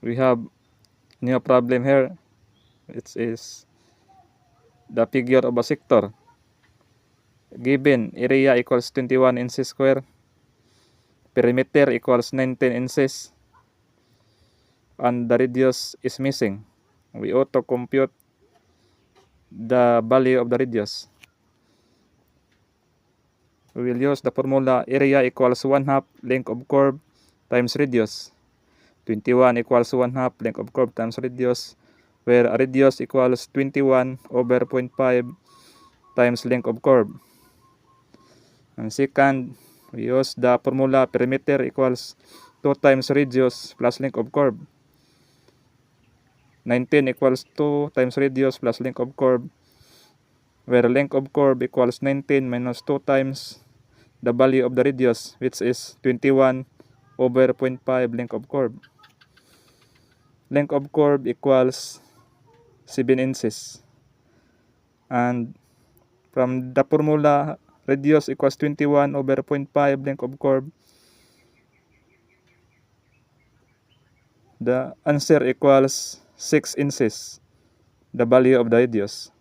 we have new problem here. It is the figure of a sector. Given area equals 21 inches square, perimeter equals 19 inches, and the radius is missing. We ought to compute the value of the radius. We will use the formula area equals 1/2 length of curve times radius. 21 equals 1/2 length of curve times radius, where a radius equals 21 over 0.5 times length of curve. And second, we use the formula perimeter equals 2 times radius plus length of curve. 19 equals 2 times radius plus length of curve, where length of curve equals 19 minus 2 times the value of the radius, which is 21 over 0.5 length of curve. Length of curve equals 7 inches. And from the formula, radius equals 21 over 0.5 length of curve, the answer equals 6 inches, the value of the radius.